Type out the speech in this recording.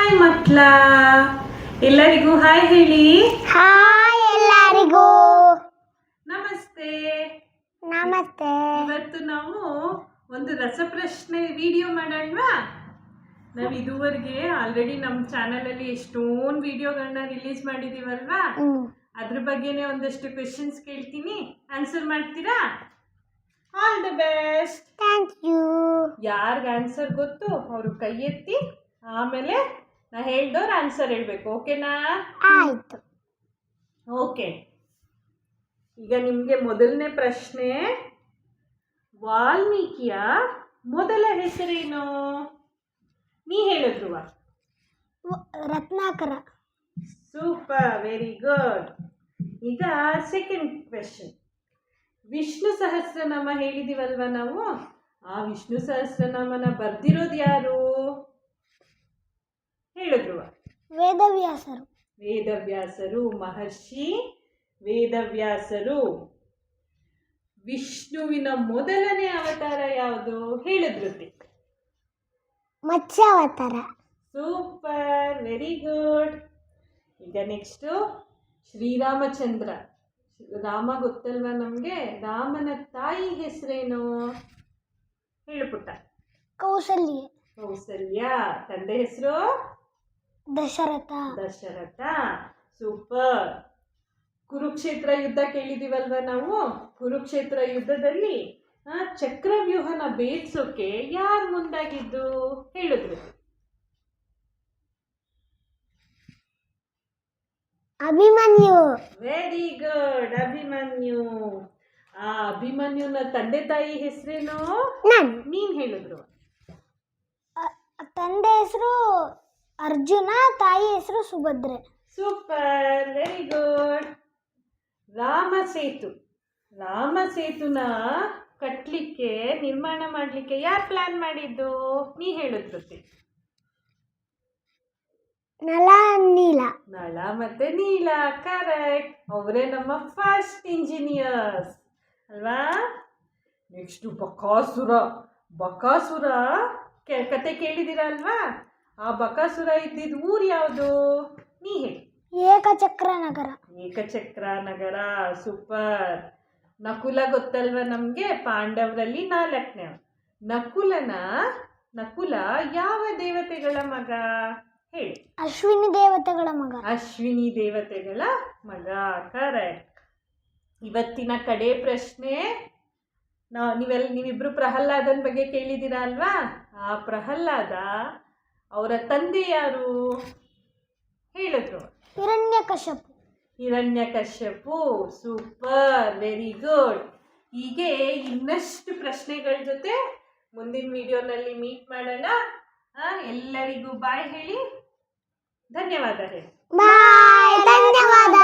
Hi ಮಕ್ಳ, ಎಲ್ಲರಿಗೂ hi ಹೇಳಿ. ಹಾಯ್ ಎಲ್ಲರಿಗೂ ನಮಸ್ತೆ. ನಮಸ್ತೆ. ಇವತ್ತು ನಾವು ಒಂದು ರಸಪ್ರಶ್ನೆ ವಿಡಿಯೋ ಮಾಡೋಣವಾ? ನಾವು ಇದುವರೆಗೆ ಆಲ್ರೆಡಿ ನಮ್ಮ ಚಾನಲಲ್ಲಿ ಎಷ್ಟೊಂದು ವಿಡಿಯೋಗಳನ್ನ ರಿಲೀಸ್ ಮಾಡಿದೀವಲ್ವಾ, ಅದ್ರ ಬಗ್ಗೆನೇ ಒಂದಷ್ಟು ಕ್ವೆಶನ್ಸ್ ಕೇಳ್ತೀನಿ, ಆನ್ಸರ್ ಮಾಡ್ತೀರಾ? All the best. Thank you. ಯಾರಿಗೆ ಆನ್ಸರ್ ಗೊತ್ತು ಅವರು ಕೈ ಎತ್ತಿ, ಆಮೇಲೆ ನಾ ಹೇಳ್ದವ್ರು ಆನ್ಸರ್ ಹೇಳ್ಬೇಕು. ಓಕೆನಾ? ಆಯ್ತು. ಓಕೆ. ಈಗ ನಿಮಗೆ ಮೊದಲನೇ ಪ್ರಶ್ನೆ, ವಾಲ್ಮೀಕಿಯ ಮೊದಲ ಹೆಸರೇನು? ನೀ ಹೇಳಿದ್ರುವ? ರತ್ನಾಕರ. Super, very good. ಈಗ ಸೆಕೆಂಡ್ ಕ್ವೆಶನ್, ವಿಷ್ಣು ಸಹಸ್ರನಾಮ ಹೇಳಿದೀವಲ್ವ ನಾವು, ಆ ವಿಷ್ಣು ಸಹಸ್ರನಾಮನ ಬರ್ದಿರೋದು ಯಾರು? ಹೇಳಿದ್ರು? ವೇದವ್ಯಾಸರು. ವೇದವ್ಯಾಸರು, ಮಹರ್ಷಿ ವೇದವ್ಯಾಸರು. ವಿಷ್ಣುವಿನ ಮೊದಲನೇ ಅವತಾರ ಯಾವುದು? ಹೇಳಿದ್ರು? ಮತ್ಸ್ಯಾವತಾರ. Super, very good. ಈಗ ನೆಕ್ಸ್ಟು ಶ್ರೀರಾಮಚಂದ್ರ. ರಾಮ ಗೊತ್ತಲ್ವಾ ನಮಗೆ? ರಾಮನ ತಾಯಿ ಹೆಸರೇನು? ಹೇಳು ಪುಟ್ಟ. ಕೌಸಲ್ಯ. ಕೌಸಲ್ಯ. ತಂದೆ ಹೆಸರು? ದಶರಥ. ದಶರಥ. ಸೂಪರ್. ಕುರುಕ್ಷೇತ್ರ ಯುದ್ಧ ಕೇಳಿದೀವಲ್ವ ನಾವು? ಕುರುಕ್ಷೇತ್ರ ಯುದ್ಧದಲ್ಲಿ ಚಕ್ರವ್ಯೂಹನ ಭೇದಿಸೋಕೆ ಯಾರು ಮುಂದಾಗಿದ್ದು? ಹೇಳಿದ್ರು? ಅಭಿಮನ್ಯು. Very good, Abhimanyu. ಆ ಅಭಿಮನ್ಯುನ ತಂದೆ ತಾಯಿ ಹೆಸರೇನು? ನೀನ್ ಹೇಳಿದ್ರು? ತಂದೆ ಹೆಸರು ಅರ್ಜುನ, ತಾಯಿ ಹೆಸರು Subhadra. Super, very good. Ramasetu. ರಾಮಸೇತುನ ಕಟ್ಟಲಿಕ್ಕೆ, ನಿರ್ಮಾಣ ಮಾಡಲಿಕ್ಕೆ ಯಾರು ಪ್ಲಾನ್ ಮಾಡಿದ್ದು? ನೀ ಹೇಳಿದ್ರು? ನಳ, ನೀಲ. ನಳ ಮತ್ತೆ ನೀಲ, ಕರೆಕ್ಟ್. ಅವರೇ ನಮ್ಮ ಫಸ್ಟ್ ಇಂಜಿನಿಯರ್ಸ್ ಅಲ್ವಾ? ನೆಕ್ಸ್ಟ್ ಬಕಾಸುರ. ಬಕಾಸುರ ಕತೆ ಕೇಳಿದಿರ ಅಲ್ವಾ? ಆ ಬಕಾಸುರ ಇದ್ದಿದ್ದು ಊರು ಯಾವುದು? ನೀ ಹೇಳಿ. ಏಕಚಕ್ರ ನಗರ. ಏಕಚಕ್ರ ನಗರ. ಸೂಪರ್. ನಕುಲ ಗೊತ್ತಲ್ವ ನಮಗೆ? ಪಾಂಡವರಲ್ಲಿ 4ನೇ. ನಕುಲ ಯಾವ ದೇವತೆಗಳ ಮಗ? ಹೇಳಿ. ಅಶ್ವಿನಿ ದೇವತೆಗಳ ಮಗ. ಅಶ್ವಿನಿ ದೇವತೆಗಳ ಮಗ, ಕರೆಕ್ಟ್. ಇವತ್ತಿನ ಕಡೆ ಪ್ರಶ್ನೆ, ನೀವಿಬ್ರು ಪ್ರಹ್ಲಾದನ ಬಗ್ಗೆ ಕೇಳಿದ್ದೀರಾ ಅಲ್ವಾ? ಆ ಪ್ರಹ್ಲಾದ ಅವರ ತಂದೆ ಯಾರು? ಹೇಳಿದ್ರು? Hiranyakashipu. Hiranyakashipu. Super, very good. ಹೀಗೆ ಇನ್ನಷ್ಟು ಪ್ರಶ್ನೆಗಳ ಜೊತೆ ಮುಂದಿನ ವಿಡಿಯೋನಲ್ಲಿ ಮೀಟ್ ಮಾಡೋಣ. ಎಲ್ಲರಿಗೂ ಬಾಯ್ ಹೇಳಿ. ಧನ್ಯವಾದ ಹೇಳಿ. ಬಾಯ್. ಧನ್ಯವಾದ.